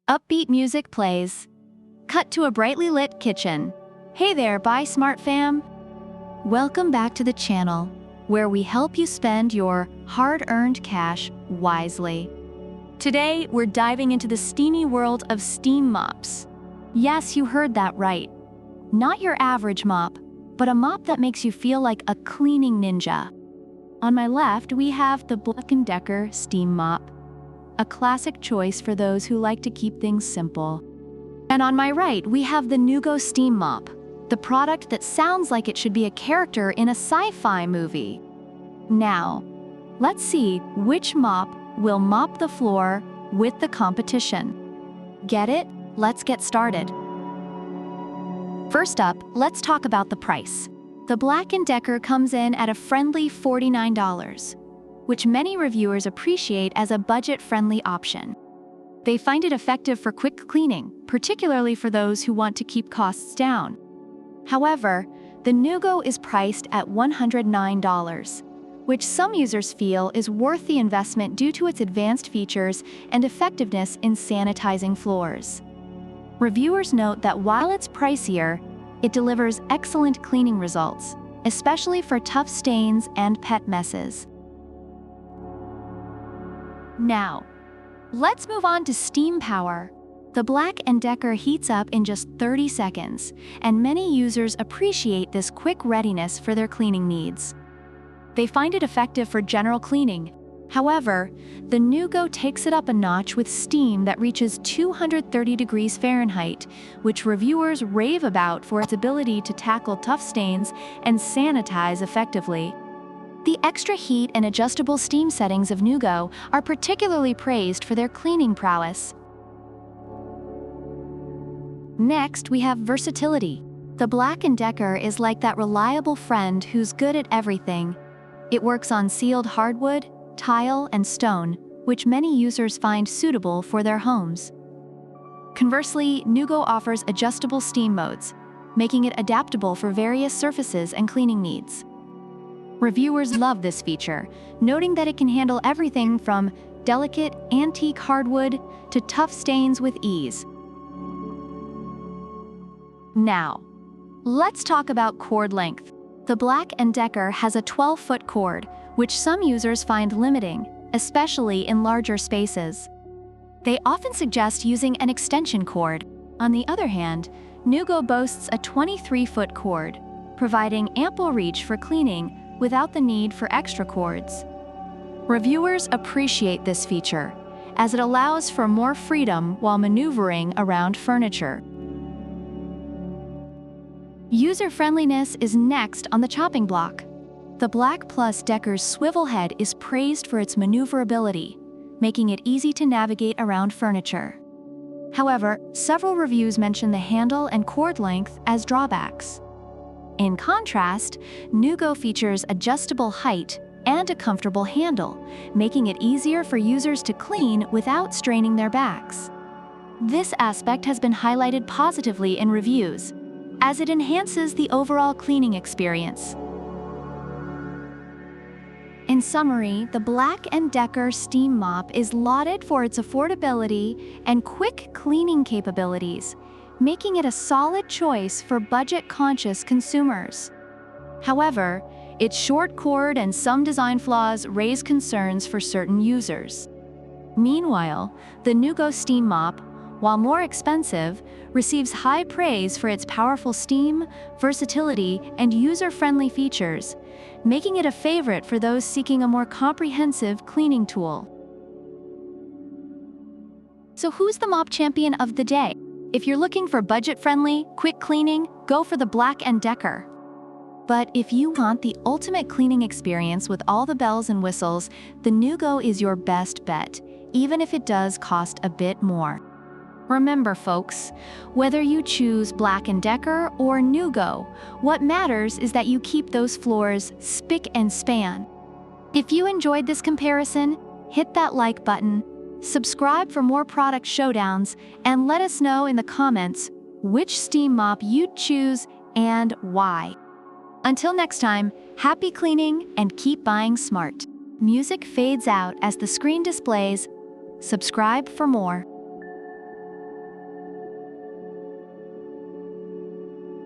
Upbeat music plays. Cut to a brightly lit kitchen. Hey there, Buy Smart fam! Welcome back to the channel, where we help you spend your hard-earned cash wisely. Today, we're diving into the steamy world of steam mops. Yes, you heard that right. Not your average mop, but a mop that makes you feel like a cleaning ninja. On my left, we have the Black+Decker Steam Mop, a classic choice for those who like to keep things simple. And on my right, we have the Neugo Steam Mop, the product that sounds like it should be a character in a sci-fi movie. Now, let's see which mop will mop the floor with the competition. Get it? Let's get started. First up, let's talk about the price. The Black+Decker comes in at a friendly $49, which many reviewers appreciate as a budget-friendly option. They find it effective for quick cleaning, particularly for those who want to keep costs down. However, the Neugo is priced at $109, which some users feel is worth the investment due to its advanced features and effectiveness in sanitizing floors. Reviewers note that while it's pricier, it delivers excellent cleaning results, especially for tough stains and pet messes. Now, let's move on to steam power. The Black+Decker heats up in just 30 seconds, and many users appreciate this quick readiness for their cleaning needs. They find it effective for general cleaning. However, the Neugo takes it up a notch with steam that reaches 230 degrees Fahrenheit, which reviewers rave about for its ability to tackle tough stains and sanitize effectively. The extra heat and adjustable steam settings of Neugo are particularly praised for their cleaning prowess. Next, we have versatility. The Black+Decker is like that reliable friend who's good at everything. It works on sealed hardwood, tile, and stone, which many users find suitable for their homes. Conversely, Neugo offers adjustable steam modes, making it adaptable for various surfaces and cleaning needs. Reviewers love this feature, noting that it can handle everything from delicate, antique hardwood to tough stains with ease. Now, let's talk about cord length. The Black+Decker has a 12-foot cord, which some users find limiting, especially in larger spaces. They often suggest using an extension cord. On the other hand, Neugo boasts a 23-foot cord, providing ample reach for cleaning without the need for extra cords. Reviewers appreciate this feature, as it allows for more freedom while maneuvering around furniture. User-friendliness is next on the chopping block. The Black+Decker's swivel head is praised for its maneuverability, making it easy to navigate around furniture. However, several reviews mention the handle and cord length as drawbacks. In contrast, Neugo features adjustable height and a comfortable handle, making it easier for users to clean without straining their backs. This aspect has been highlighted positively in reviews, as it enhances the overall cleaning experience. In summary, the Black+Decker Steam Mop is lauded for its affordability and quick cleaning capabilities, making it a solid choice for budget-conscious consumers. However, its short cord and some design flaws raise concerns for certain users. Meanwhile, the Neugo Steam Mop, while more expensive, receives high praise for its powerful steam, versatility, and user-friendly features, making it a favorite for those seeking a more comprehensive cleaning tool. So who's the mop champion of the day? If you're looking for budget-friendly, quick cleaning, go for the Black+Decker. But if you want the ultimate cleaning experience with all the bells and whistles, the Neugo is your best bet, even if it does cost a bit more. Remember, folks, whether you choose Black+Decker or Neugo, what matters is that you keep those floors spick and span. If you enjoyed this comparison, hit that like button, subscribe for more product showdowns, and let us know in the comments which steam mop you'd choose and why. Until next time, happy cleaning and keep buying smart. Music fades out as the screen displays. Subscribe for more.